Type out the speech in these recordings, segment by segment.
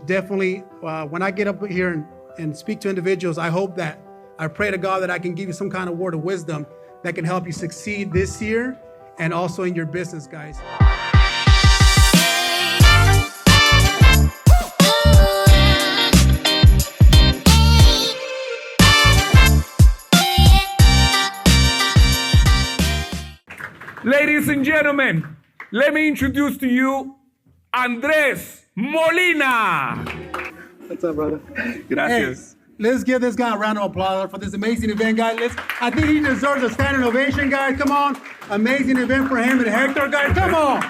Definitely, when I get up here and speak to individuals, I pray to God that I can give you some kind of word of wisdom that can help you succeed this year and also in your business, guys. Ladies and gentlemen, let me introduce to you Andres Molina. What's up, brother? Gracias. Hey, let's give this guy a round of applause for this amazing event, guys. I think he deserves a standing ovation, guys. Come on. Amazing event for him and Hector, guys. Come on.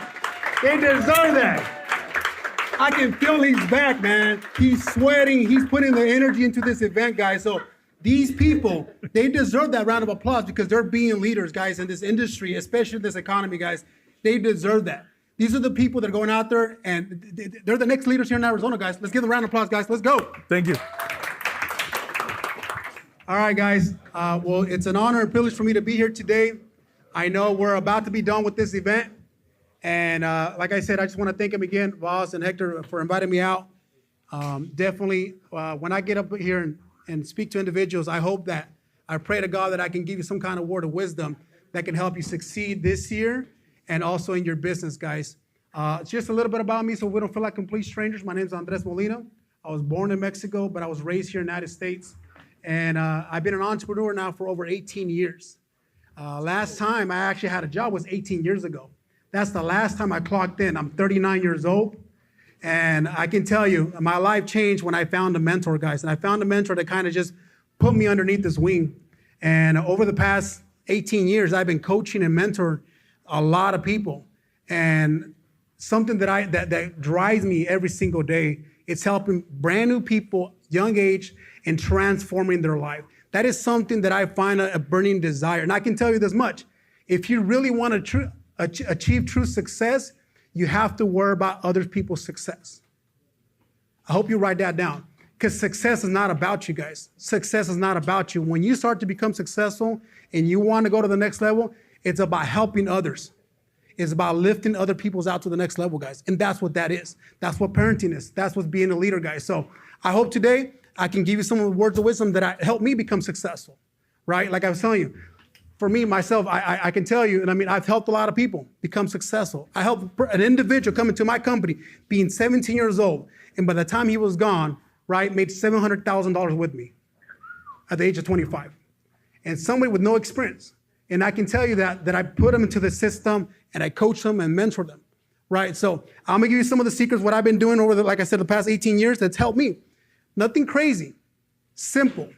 They deserve that. I can feel he's back, man. He's sweating. He's putting the energy into this event, guys. So these people, they deserve that round of applause because they're being leaders, guys, in this industry, especially this economy, guys. They deserve that. These are the people that are going out there, and they're the next leaders here in Arizona, guys. Let's give them a round of applause, guys. Let's go. Thank you. All right, guys. Well, it's an honor and privilege for me to be here today. I know we're about to be done with this event. And like I said, I just want to thank him again, Voss and Hector, for inviting me out. Definitely, when I get up here and speak to individuals, I pray to God that I can give you some kind of word of wisdom that can help you succeed this year and also in your business, guys. Just a little bit about me so we don't feel like complete strangers. My name is Andres Molina. I was born in Mexico, but I was raised here in the United States. And I've been an entrepreneur now for over 18 years. Last time I actually had a job was 18 years ago. That's the last time I clocked in. I'm 39 years old. And I can tell you, my life changed when I found a mentor, guys. And I found a mentor that kind of just put me underneath his wing. And over the past 18 years, I've been coaching and mentoring a lot of people. And something that drives me every single day, it's helping brand new people, young age, and transforming their life. That is something that I find a burning desire. And I can tell you this much. If you really want to achieve true success, you have to worry about other people's success. I hope you write that down. Because success is not about you, guys. Success is not about you. When you start to become successful and you want to go to the next level, it's about helping others. It's about lifting other people's out to the next level, guys. And that's what that is. That's what parenting is. That's what being a leader, guys. So I hope today I can give you some of the words of wisdom that helped me become successful, right? Like I was telling you, for me, myself, I can tell you, and I mean, I've helped a lot of people become successful. I helped an individual come into my company being 17 years old. And by the time he was gone, right, made $700,000 with me at the age of 25. And somebody with no experience. And I can tell you that I put them into the system and I coach them and mentor them, right? So I'm gonna give you some of the secrets, what I've been doing over like I said, the past 18 years that's helped me. Nothing crazy, simple.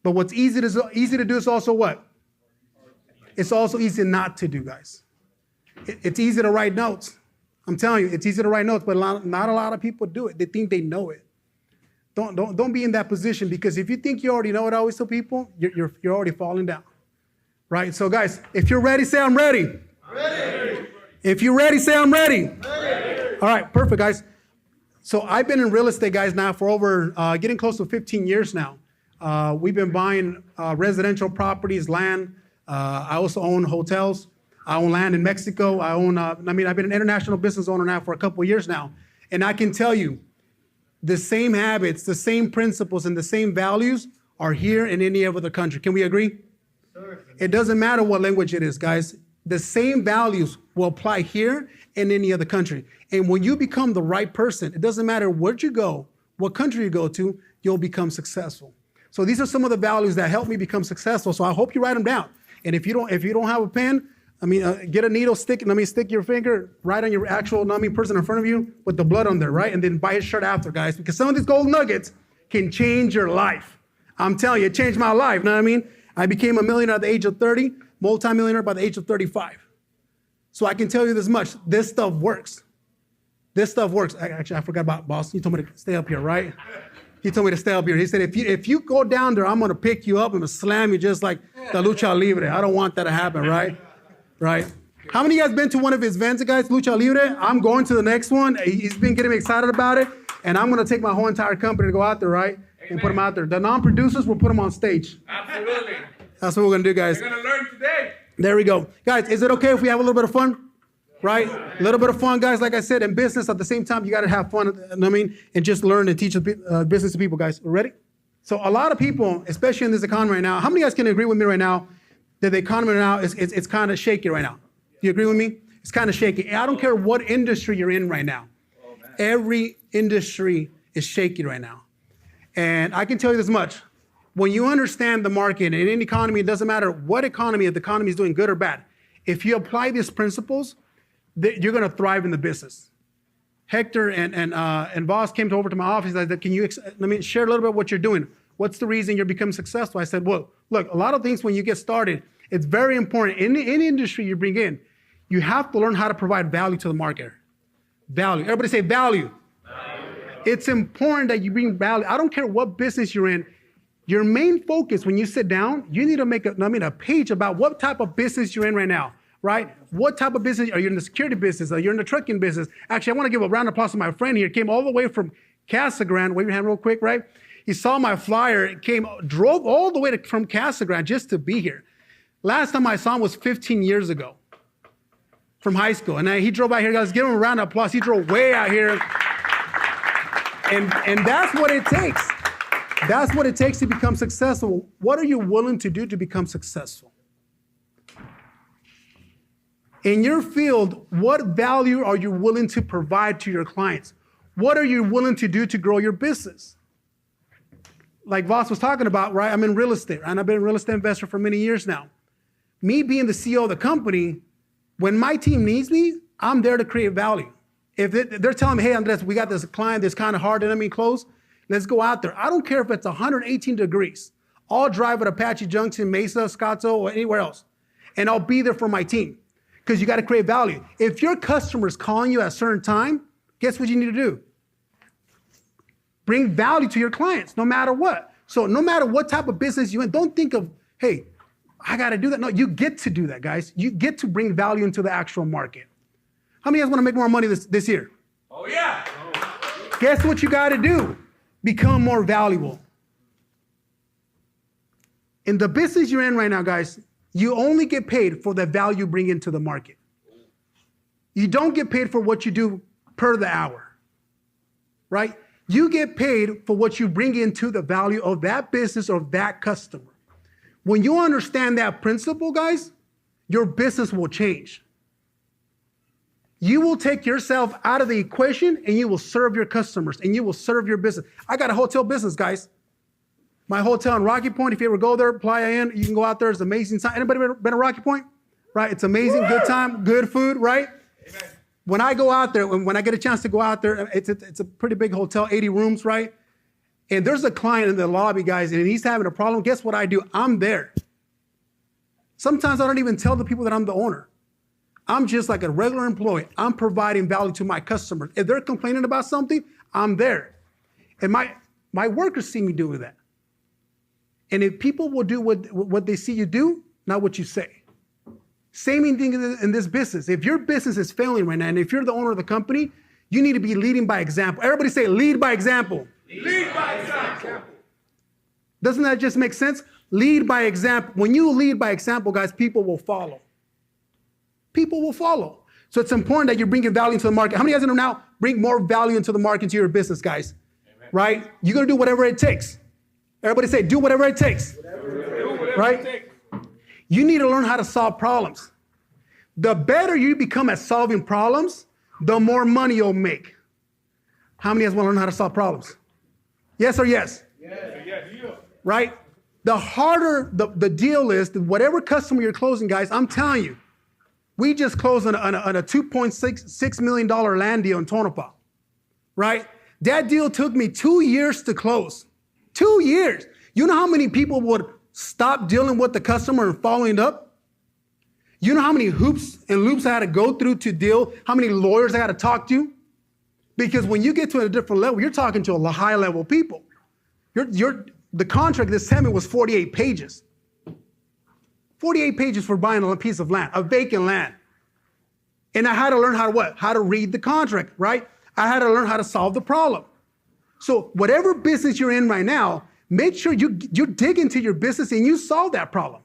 But what's easy to do is also what? It's also easy not to do, guys. It's easy to write notes. I'm telling you, it's easy to write notes, but not a lot of people do it. They think they know it. Don't be in that position, because if you think you already know it, I always tell people, you're already falling down. Right? So guys, if you're ready, say I'm ready. Ready. If you're ready, say I'm ready. Ready. All right, perfect, guys. So I've been in real estate, guys, now for over getting close to 15 years now. We've been buying residential properties, land. I also own hotels. I own land in Mexico. I've been an international business owner now for a couple of years now. And I can tell you, the same habits, the same principles, and the same values are here in any other country. Can we agree? Sure. It doesn't matter what language it is, guys. The same values will apply here in any other country. And when you become the right person, it doesn't matter where you go, what country you go to, you'll become successful. So these are some of the values that help me become successful. So I hope you write them down. And if you don't have a pen, get a needle, stick your finger right on your actual, person in front of you with the blood on there, right? And then buy his shirt after, guys, because some of these gold nuggets can change your life. I'm telling you, it changed my life, know what I mean? I became a millionaire at the age of 30, multimillionaire by the age of 35. So I can tell you this much, this stuff works. This stuff works. Actually, I forgot about boss. He told me to stay up here, right? He told me to stay up here. He said, if you go down there, I'm going to pick you up and slam you just like the lucha libre. I don't want that to happen, right? Right? How many of you guys been to one of his events, guys, Lucha Libre? I'm going to the next one. He's been getting me excited about it. And I'm going to take my whole entire company to go out there, right? And put them out there. The non-producers will put them on stage. Absolutely. That's what we're going to do, guys. We're going to learn today. There we go. Guys, is it okay if we have a little bit of fun? right? A little bit of fun, guys. Like I said, in business, at the same time, you got to have fun, you know what I mean? And just learn and teach business to people, guys. Ready? So a lot of people, especially in this economy right now, how many of you guys can agree with me right now that the economy right now it's kind of shaky right now? Do you agree with me? It's kind of shaky. I don't care what industry you're in right now. Every industry is shaky right now. And I can tell you this much. When you understand the market in any economy, it doesn't matter what economy, if the economy is doing good or bad. If you apply these principles, you're going to thrive in the business. Hector and Boss came over to my office. I said, can you let me share a little bit what you're doing? What's the reason you're becoming successful? I said, well, look, a lot of things when you get started, it's very important. In any industry you bring in, you have to learn how to provide value to the market. Value. Everybody say value. It's important that you bring value. I don't care what business you're in. Your main focus when you sit down, you need to make a page about what type of business you're in right now, right? What type of business? Are you in the security business? Are you in the trucking business? Actually, I want to give a round of applause to my friend here. Came all the way from Casa Grande. Wave your hand real quick, right? He saw my flyer, drove all the way from Casa Grande just to be here. Last time I saw him was 15 years ago from high school. And he drove out here, guys. Give him a round of applause. He drove way out here. And that's what it takes. That's what it takes to become successful. What are you willing to do to become successful? In your field, what value are you willing to provide to your clients? What are you willing to do to grow your business? Like Voss was talking about, right? I'm in real estate, and I've been a real estate investor for many years now. Me being the CEO of the company, when my team needs me, I'm there to create value. If they're telling me, hey, Andres, we got this client that's kind of hard to close, let's go out there. I don't care if it's 118 degrees. I'll drive at Apache Junction, Mesa, Scottsdale, or anywhere else. And I'll be there for my team. Because you got to create value. If your customer is calling you at a certain time, guess what you need to do? Bring value to your clients, no matter what. So no matter what type of business you're in, don't think of, hey, I got to do that. No, you get to do that, guys. You get to bring value into the actual market. How many of you guys want to make more money this year? Oh, yeah. Guess what you got to do? Become more valuable. In the business you're in right now, guys, you only get paid for the value you bring into the market. You don't get paid for what you do per the hour, right? You get paid for what you bring into the value of that business or that customer. When you understand that principle, guys, your business will change. You will take yourself out of the equation and you will serve your customers and you will serve your business. I got a hotel business, guys. My hotel in Rocky Point, if you ever go there, Playa Inn, you can go out there. It's amazing time. Anybody been to Rocky Point? Right? It's amazing, good time, good food, right? Amen. When I go out there, when I get a chance to go out there, it's a pretty big hotel, 80 rooms, right? And there's a client in the lobby, guys, and he's having a problem. Guess what I do? I'm there. Sometimes I don't even tell the people that I'm the owner. I'm just like a regular employee. I'm providing value to my customers. If they're complaining about something, I'm there. And my workers see me doing that. And if people will do what they see you do, not what you say. Same thing in this business. If your business is failing right now, and if you're the owner of the company, you need to be leading by example. Everybody say, lead by example. Lead by example. Doesn't that just make sense? Lead by example. When you lead by example, guys, people will follow. People will follow. So it's important that you're bringing value into the market. How many of you guys know now bring more value into the market, into your business, guys? Amen. Right? You're going to do whatever it takes. Everybody say, do whatever it takes. Right? You need to learn how to solve problems. The better you become at solving problems, the more money you'll make. How many of you guys want to learn how to solve problems? Yes or yes? Yes. Right? The harder the deal is, whatever customer you're closing, guys, I'm telling you, we just closed on a $2.6 million land deal in Tonopah. Right? That deal took me 2 years to close. 2 years. You know how many people would stop dealing with the customer and following up? You know how many hoops and loops I had to go through to deal, how many lawyers I had to talk to? Because when you get to a different level, you're talking to a high level people. The contract this time was 48 pages. 48 pages for buying a piece of land, a vacant land. And I had to learn how to what? How to read the contract, right? I had to learn how to solve the problem. So whatever business you're in right now, make sure you dig into your business and you solve that problem,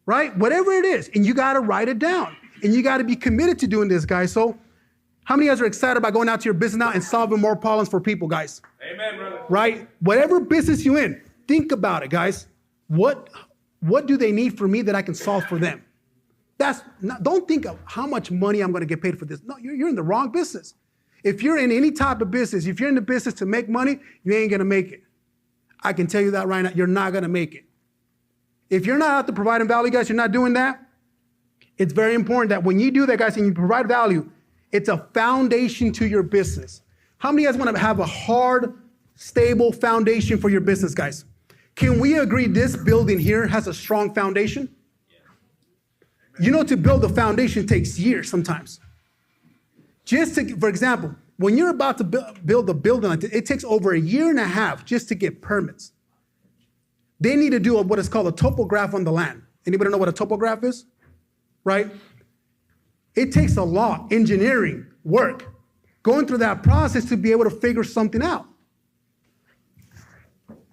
right? Whatever it is, and you got to write it down. And you got to be committed to doing this, guys. So how many of you guys are excited about going out to your business now and solving more problems for people, guys? Amen, brother. Right? Whatever business you're in, think about it, guys. What do they need from me that I can solve for them? Don't think of how much money I'm going to get paid for this. No, you're in the wrong business. If you're in any type of business, if you're in the business to make money, you ain't going to make it. I can tell you that right now. You're not going to make it. If you're not out to providing value, guys, you're not doing that. It's very important that when you do that, guys, and you provide value, it's a foundation to your business. How many of you guys want to have a hard, stable foundation for your business, guys? Can we agree this building here has a strong foundation? You know, to build a foundation takes years sometimes. For example, when you're about to build a building like this, it takes over 1.5 years just to get permits. They need to do what is called a topograph on the land. Anybody know what a topograph is? Right? It takes a lot, engineering, work, going through that process to be able to figure something out.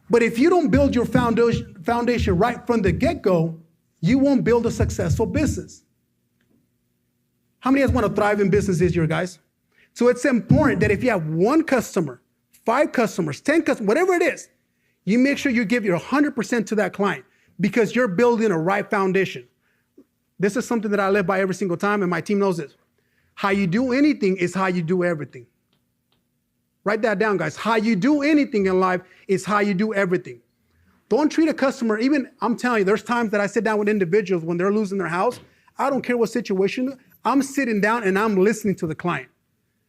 But if you don't build your foundation right from the get-go, you won't build a successful business. How many of you guys want to thrive in business this year, guys? So it's important that if you have 1 customer, 5 customers, 10 customers, whatever it is, you make sure you give your 100% to that client because you're building a right foundation. This is something that I live by every single time, and my team knows this. How you do anything is how you do everything. Write that down, guys. How you do anything in life is how you do everything. Don't treat a customer, I'm telling you, there's times that I sit down with individuals when they're losing their house. I don't care what situation, I'm sitting down and I'm listening to the client.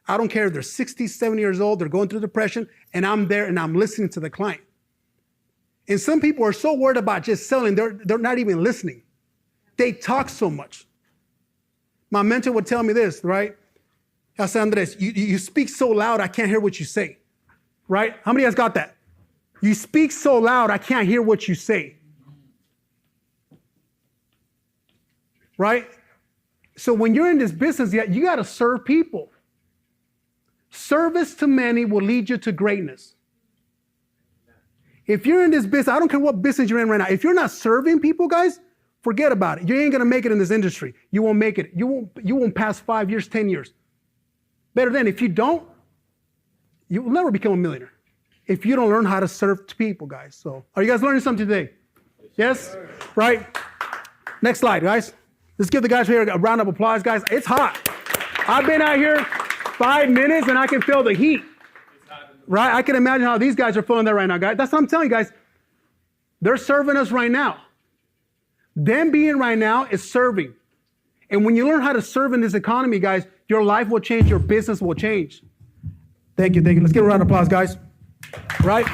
I don't care if they're 60, 70 years old, they're going through depression, and I'm there and I'm listening to the client. And some people are so worried about just selling, they're not even listening. They talk so much. My mentor would tell me this, right? I said, Andres, you speak so loud, I can't hear what you say, right? How many of you guys got that? You speak so loud, I can't hear what you say. Right? So when you're in this business, you got to serve people. Service to many will lead you to greatness. If you're in this business, I don't care what business you're in right now. If you're not serving people, guys, forget about it. You ain't going to make it in this industry. You won't make it. You won't pass 5 years, 10 years. Better than if you don't, you will never become a millionaire. If you don't learn how to serve people, guys. So, are you guys learning something today? Yes? Right? Next slide, guys. Let's give the guys here a round of applause, guys. It's hot. I've been out here 5 minutes and I can feel the heat. Right? I can imagine how these guys are feeling there right now, guys. That's what I'm telling you, guys. They're serving us right now. Them being right now is serving. And when you learn how to serve in this economy, guys, your life will change, your business will change. Thank you, thank you. Let's give a round of applause, guys. Right?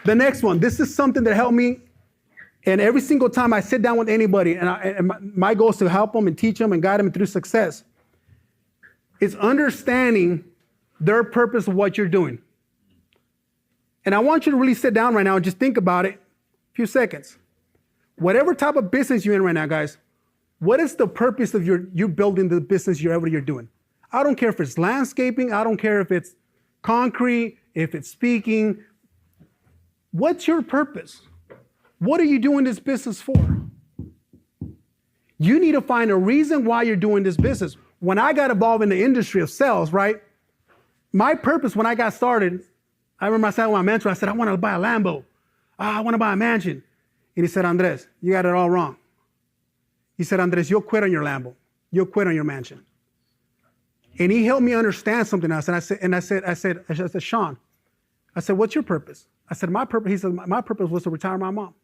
The next one. This is something that helped me. And every single time I sit down with anybody, and my goal is to help them and teach them and guide them through success, is understanding their purpose of what you're doing. And I want you to really sit down right now and just think about it a few seconds. Whatever type of business you're in right now, guys, what is the purpose of you building the business you're doing? I don't care if it's landscaping. I don't care if it's concrete, if it's speaking. What's your purpose? What are you doing this business for? You need to find a reason why you're doing this business. When I got involved in the industry of sales, right? My purpose when I got started, I remember I sat with my mentor, I said, I want to buy a Lambo. I want to buy a mansion. And he said, Andres, you got it all wrong. He said, Andres, you'll quit on your Lambo. You'll quit on your mansion. And he helped me understand something else. And I said, Sean, I said, what's your purpose? I said, my purpose, he said, my purpose was to retire my mom.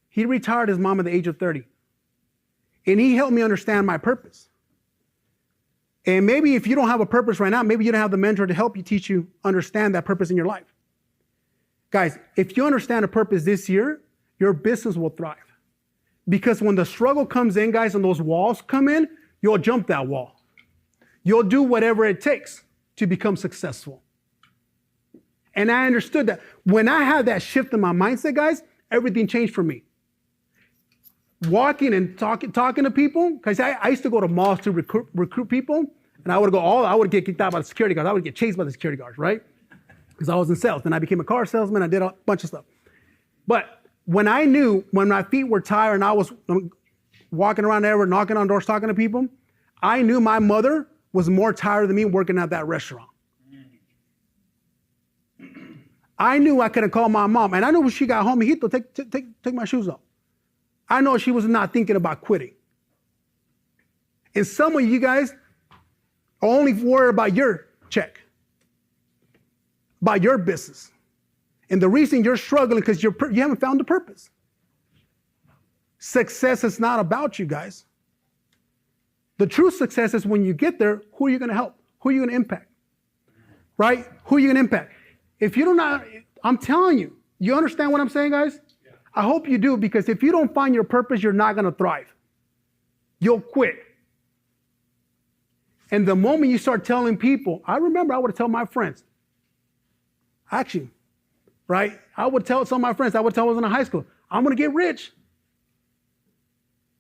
He retired his mom at the age of 30. And he helped me understand my purpose. And maybe if you don't have a purpose right now, maybe you don't have the mentor to help you teach you understand that purpose in your life. Guys, if you understand a purpose this year, your business will thrive. Because when the struggle comes in, guys, and those walls come in, you'll jump that wall. You'll do whatever it takes to become successful. And I understood that. When I had that shift in my mindset, guys, everything changed for me. Walking and talking to people, because I used to go to malls to recruit people, and I would get kicked out by the security guards. I would get chased by the security guards, right? Because I was in sales. Then I became a car salesman. I did a bunch of stuff. But when I knew, when my feet were tired and I was walking around everywhere, knocking on doors, talking to people. I knew my mother was more tired than me working at that restaurant. I knew I couldn't call my mom. And I knew when she got home, Hito, take my shoes off. I know she was not thinking about quitting. And some of you guys are only worried about your check, about your business. And the reason you're struggling because you haven't found the purpose. Success is not about you guys. The true success is when you get there, who are you going to help? Who are you going to impact? Right? Who are you going to impact? If you don't know, I'm telling you, you understand what I'm saying, guys? Yeah. I hope you do, because if you don't find your purpose, you're not going to thrive. You'll quit. And the moment you start telling people, I remember I would tell my friends, actually, right? I would tell some of my friends, I would tell them I was in high school, I'm going to get rich.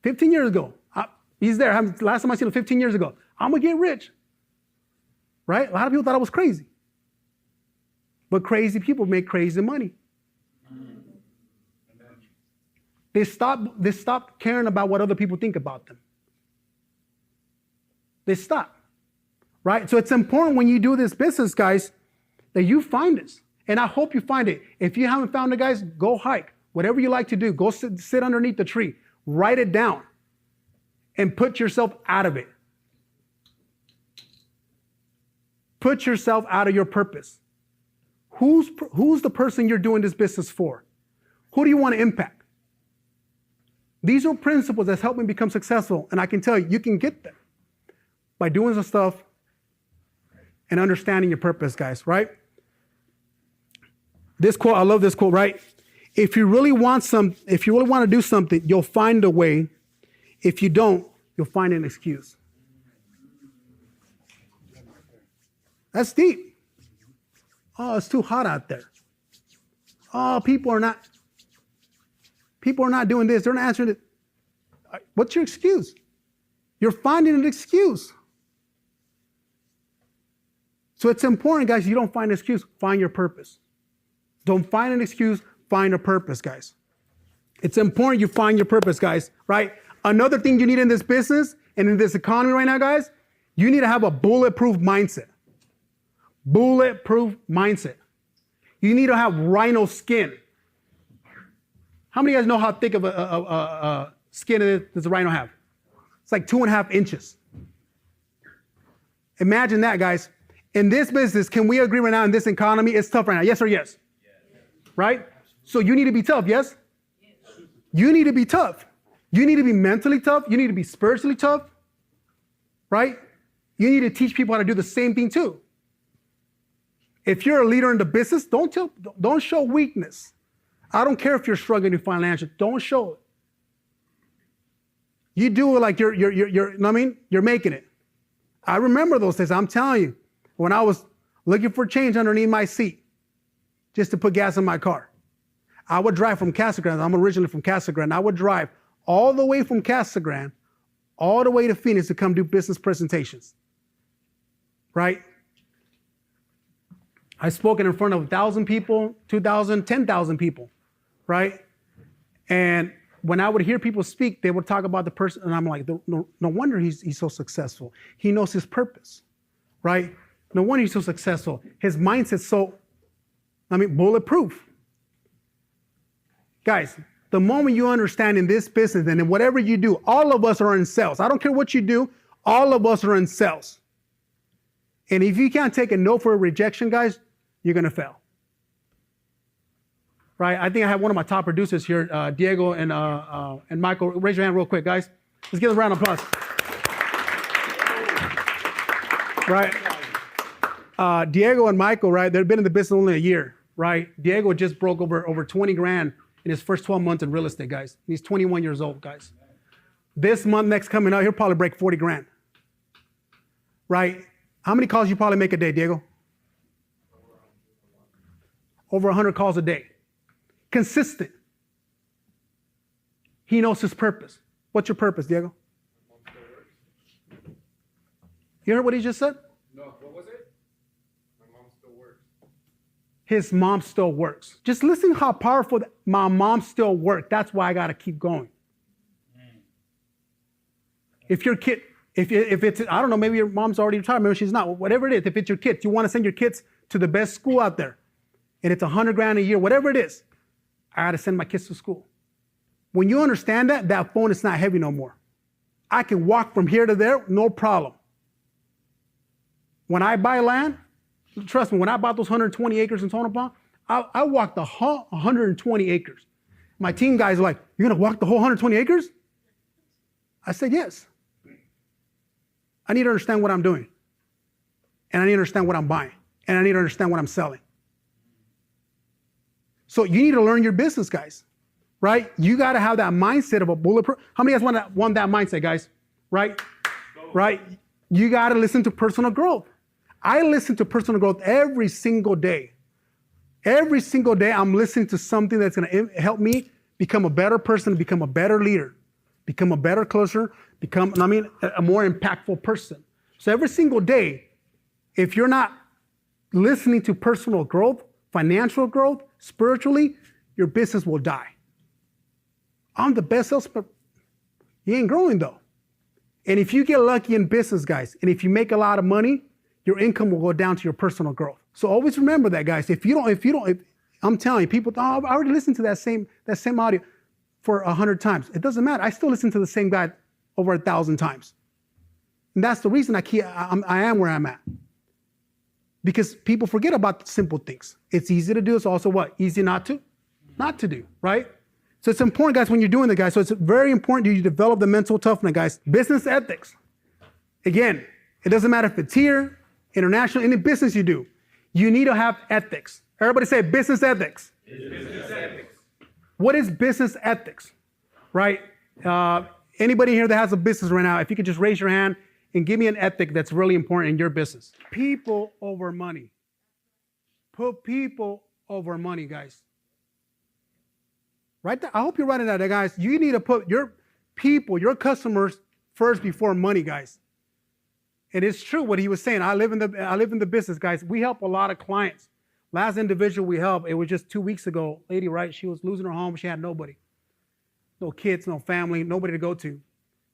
15 years ago. He's there. Last time I seen him 15 years ago. I'm going to get rich. Right? A lot of people thought I was crazy. But crazy people make crazy money. They stop caring about what other people think about them. They stop. Right? So it's important when you do this business, guys, that you find this. And I hope you find it. If you haven't found it, guys, go hike. Whatever you like to do, go sit underneath the tree. Write it down. And put yourself out of it. Put yourself out of your purpose. Who's the person you're doing this business for? Who do you want to impact? These are principles that's helped me become successful. And I can tell you, you can get there by doing some stuff and understanding your purpose, guys, right? This quote, I love this quote, right? If you really want to do something, you'll find a way. If you don't, you'll find an excuse. That's deep. Oh, it's too hot out there. Oh, people are not doing this. They're not answering it. What's your excuse? You're finding an excuse. So it's important, guys, you don't find an excuse, find your purpose. Don't find an excuse, find a purpose, guys. It's important you find your purpose, guys, right? Another thing you need in this business and in this economy right now, guys, you need to have a bulletproof mindset. Bulletproof mindset. You need to have rhino skin. How many of you guys know how thick of a skin does a rhino have? It's like 2.5 inches. Imagine that, guys. In this business, can we agree right now in this economy, it's tough right now? Yes or yes? Yes. Right? So you need to be tough, yes? Yes. You need to be tough. You need to be mentally tough. You need to be spiritually tough, right? You need to teach people how to do the same thing too. If you're a leader in the business, don't show weakness. I don't care if you're struggling financially. Don't show it. You do it like you know what I mean? You're making it. I remember those days. I'm telling you, when I was looking for change underneath my seat, just to put gas in my car, I would drive from Casa Grande. I'm originally from Casa Grande. I would drive all the way from Casa Grande, all the way to Phoenix to come do business presentations, right? I've spoken in front of 1,000 people, 2,000, 10,000 people, right? And when I would hear people speak, they would talk about the person, and I'm like, no wonder he's so successful. He knows his purpose, right? No wonder he's so successful. His mindset's so, bulletproof. Guys, the moment you understand in this business and in whatever you do, all of us are in sales. I don't care what you do, all of us are in sales. And if you can't take a no for a rejection, guys, you're going to fail. Right? I think I have one of my top producers here, Diego and Michael. Raise your hand real quick, guys. Let's give them a round of applause. Right? Diego and Michael, right? They've been in the business only a year, right? Diego just broke over 20 grand in his first 12 months in real estate, guys. He's 21 years old, guys. This month, next coming up, he'll probably break 40 grand. Right? How many calls you probably make a day, Diego? Over 100 calls a day. Consistent. He knows his purpose. What's your purpose, Diego? You heard what he just said? No, what was it? My mom still works. His mom still works. Just listen how powerful my mom still works. That's why I got to keep going. If your kid, if it's, I don't know, maybe your mom's already retired, maybe she's not, whatever it is, if it's your kids, you want to send your kids to the best school out there, and it's $100,000 a year, whatever it is, I got to send my kids to school. When you understand that, that phone is not heavy no more. I can walk from here to there, no problem. When I buy land, trust me, when I bought those 120 acres in Tonopah, I walked the whole 120 acres. My team guys are like, "You're going to walk the whole 120 acres?" I said, "Yes." I need to understand what I'm doing. And I need to understand what I'm buying. And I need to understand what I'm selling. So you need to learn your business, guys, right? You got to have that mindset of a bulletproof. How many of you guys want that mindset, guys? Right? Right? You got to listen to personal growth. I listen to personal growth every single day. Every single day, I'm listening to something that's going to help me become a better person, become a better leader, become a better closer, become, a more impactful person. So every single day, if you're not listening to personal growth, financial growth, spiritually, your business will die. I'm the best salesperson. You ain't growing though. And if you get lucky in business, guys, and if you make a lot of money, your income will go down to your personal growth. So always remember that, guys. If I'm telling you, people, I already listened to that same audio for 100 times. It doesn't matter. I still listen to the same guy over 1,000 times. And that's the reason I am where I'm at. Because people forget about the simple things. It's easy to do. It's also what? Easy not to do, right? So it's important, guys, when you're doing it, guys. So it's very important you develop the mental toughness, guys. Business ethics. Again, it doesn't matter if it's here, international, any business you do. You need to have ethics. Everybody say business ethics. Business ethics. What is business ethics, right? Anybody here that has a business right now, if you could just raise your hand and give me an ethic that's really important in your business. People over money. Put people over money, guys. Right there. I hope you're writing that, guys. You need to put your people, your customers first before money, guys. And it's true what he was saying. I live in the business, guys. We help a lot of clients. Last individual we helped, it was just 2 weeks ago. Lady, right? She was losing her home. She had nobody. No kids, no family, nobody to go to.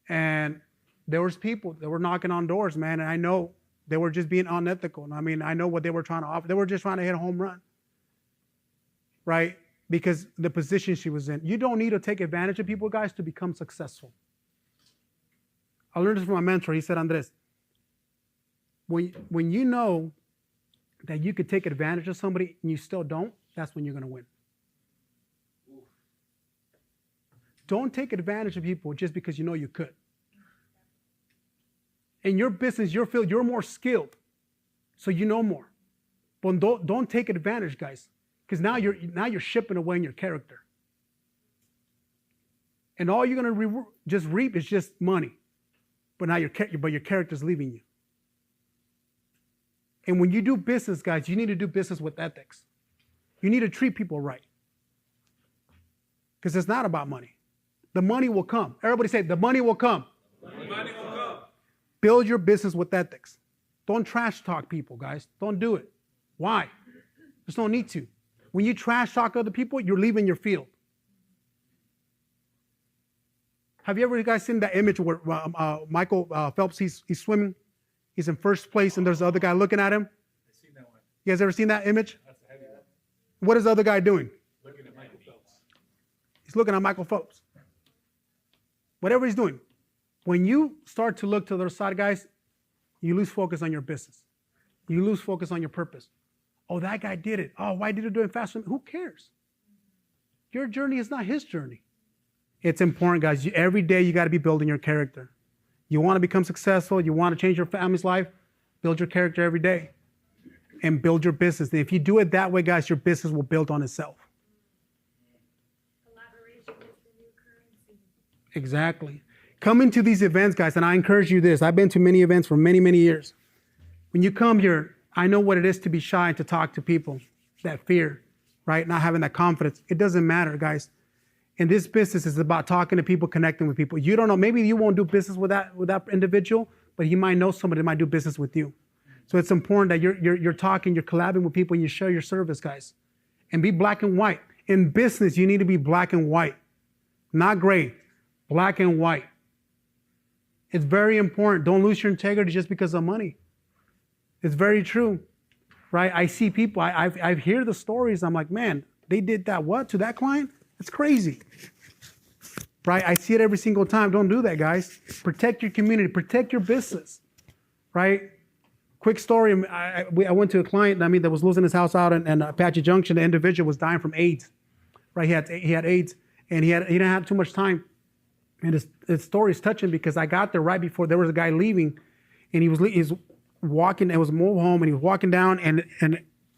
And there was people that were knocking on doors, man. And I know they were just being unethical. I know what they were trying to offer. They were just trying to hit a home run. Right? Because the position she was in. You don't need to take advantage of people, guys, to become successful. I learned this from my mentor. He said, Andres, when you know that you could take advantage of somebody and you still don't, that's when you're going to win. Don't take advantage of people just because you know you could. In your business, your field, you're more skilled, so you know more. But don't take advantage, guys, because now you're shipping away in your character. And all you're going to just reap is just money. But now your character's leaving you. And when you do business, guys, you need to do business with ethics. You need to treat people right. Because it's not about money. The money will come. Everybody say, the money will come. The money will come. Build your business with ethics. Don't trash talk people, guys. Don't do it. Why? There's no need to. When you trash talk other people, you're leaving your field. Have you ever guys seen that image where Michael Phelps, he's swimming? He's in first place, and there's the other guy looking at him. I've seen that one. You guys ever seen that image? That's a heavy one. What is the other guy doing? Looking at Michael Phelps. He's looking at Michael Phelps. Whatever he's doing. When you start to look to the other side, guys, you lose focus on your business. You lose focus on your purpose. Oh, that guy did it. Oh, why did he do it faster? Who cares? Your journey is not his journey. It's important, guys. Every day you got to be building your character. You want to become successful, you want to change your family's life, build your character every day and build your business. And if you do it that way, guys, your business will build on itself. Collaboration is the new currency. Exactly. Come into these events, guys, and I encourage you this. I've been to many events for many, many years. When you come here, I know what it is to be shy and to talk to people, that fear, right? Not having that confidence. It doesn't matter, guys. And this business is about talking to people, connecting with people. You don't know, maybe you won't do business with that individual, but you might know somebody that might do business with you. So it's important that you're talking, you're collabing with people, and you share your service, guys. And be black and white. In business, you need to be black and white. Not gray, black and white. It's very important. Don't lose your integrity just because of money. It's very true, right? I see people, I hear the stories. I'm like, man, they did that what to that client? It's crazy, right? I see it every single time. Don't do that, guys. Protect your community. Protect your business, right? Quick story. I went to a client, that was losing his house out in Apache Junction. The individual was dying from AIDS, right? He had AIDS, and he didn't have too much time. And his story is touching because I got there right before there was a guy leaving, and he's walking. It was a mobile home, and he was walking down, and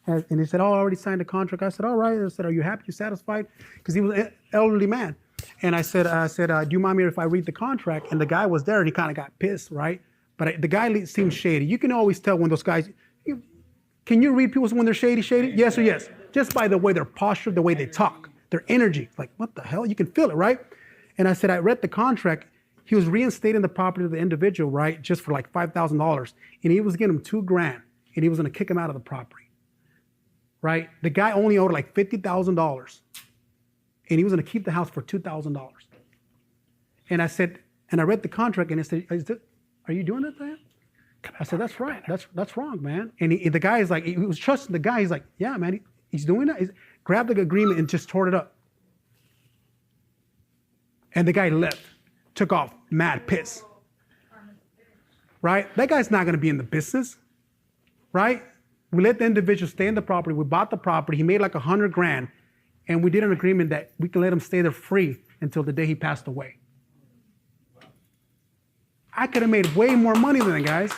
he said, "Oh, I already signed a contract." I said, "All right." I said, "Are you happy? You satisfied?" Because he was an elderly man, and I said, "Do you mind me if I read the contract?" And the guy was there, and he kind of got pissed, right? But the guy seemed shady. You can always tell when those guys. Can you read people when they're shady? Shady? Yes or yes? Just by the way their posture, the way they talk, their energy. Like, what the hell? You can feel it, right? And I said, I read the contract. He was reinstating the property of the individual, right, just for like $5,000. And he was getting him $2,000, and he was going to kick him out of the property, right? The guy only owed like $50,000, and he was going to keep the house for $2,000. And I said, and I read the contract, and I said, "Are you doing that to him?" I said, "That's right. That's wrong, man." And the guy is like, he was trusting the guy. He's like, "Yeah, man, he's doing that." He grabbed the agreement and just tore it up. And the guy left, took off, mad, pissed. Right? That guy's not going to be in the business. Right? We let the individual stay in the property. We bought the property. He made like $100,000. And we did an agreement that we can let him stay there free until the day he passed away. I could have made way more money than that, guys.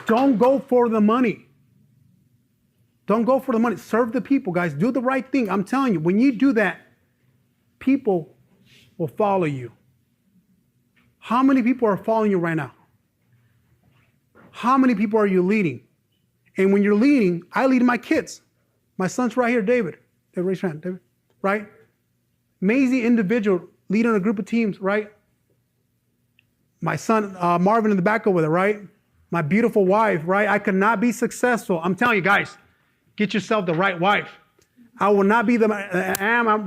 Don't go for the money. Don't go for the money. Serve the people, guys. Do the right thing. I'm telling you, when you do that, people will follow you. How many people are following you right now? How many people are you leading? And when you're leading, I lead my kids. My son's right here, David. Raise your hand, David. Right? Amazing individual leading a group of teams, right? My son, Marvin in the back over there, right? My beautiful wife, right? I could not be successful. I'm telling you, guys, get yourself the right wife. I will not be the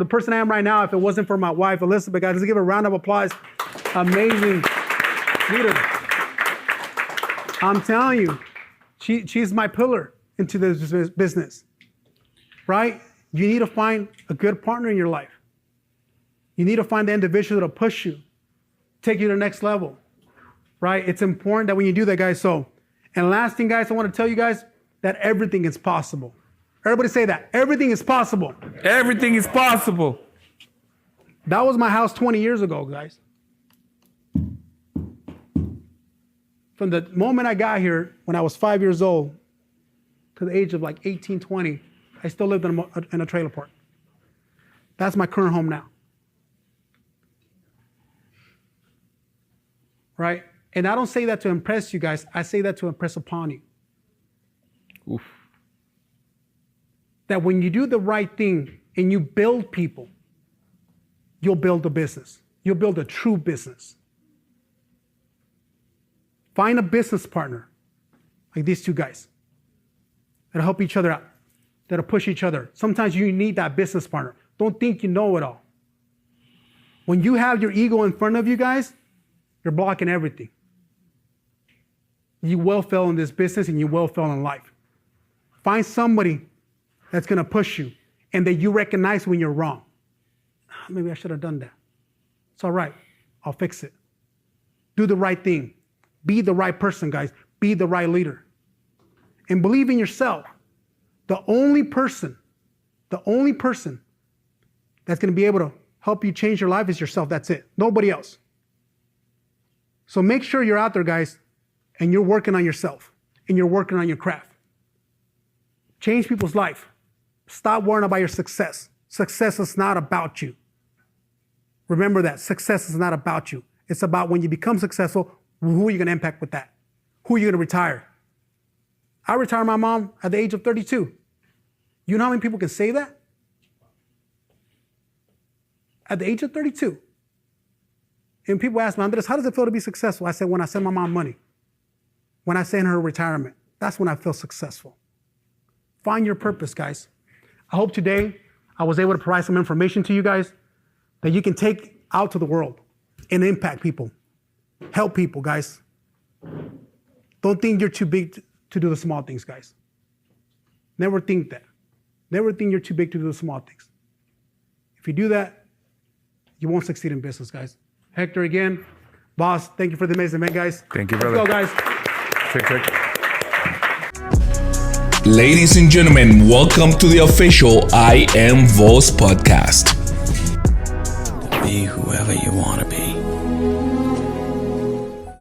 person I am right now if it wasn't for my wife, Elizabeth. Guys, let's give her a round of applause. Amazing leader. I'm telling you, she's my pillar into this business, right? You need to find a good partner in your life. You need to find the individual that'll push you, take you to the next level, right? It's important that when you do that, guys. And last thing, guys, I want to tell you guys that everything is possible. Everybody say that. Everything is possible. Everything is possible. That was my house 20 years ago, guys. From the moment I got here, when I was 5 years old, to the age of like 18, 20, I still lived in a trailer park. That's my current home now. Right? And I don't say that to impress you guys. I say that to impress upon you. Oof. That when you do the right thing and you build people, you'll build a business. You'll build a true business. Find a business partner like these two guys that'll help each other out, that'll push each other. Sometimes you need that business partner. Don't think you know it all. When you have your ego in front of you guys, you're blocking everything. You will fail in this business and you will fail in life. Find somebody that's going to push you and that you recognize when you're wrong. Maybe I should have done that. It's all right. I'll fix it. Do the right thing. Be the right person, guys. Be the right leader. And believe in yourself. The only person that's going to be able to help you change your life is yourself. That's it. Nobody else. So make sure you're out there, guys, and you're working on yourself and you're working on your craft. Change people's life. Stop worrying about your success. Success is not about you. Remember that. Success is not about you. It's about when you become successful, who are you going to impact with that? Who are you going to retire? I retired my mom at the age of 32. You know how many people can say that? At the age of 32. And people ask me, Andres, how does it feel to be successful? I said, when I send my mom money. When I send her retirement. That's when I feel successful. Find your purpose, guys. I hope today I was able to provide some information to you guys that you can take out to the world and impact people. Help people, guys. Don't think you're too big to do the small things, guys. Never think that. Never think you're too big to do the small things. If you do that, you won't succeed in business, guys. Hector, again, boss, thank you for the amazing event, guys. Thank you, Let's brother. go, guys. Check. Ladies and gentlemen, welcome to the official I Am Voice podcast. Be whoever you want to be.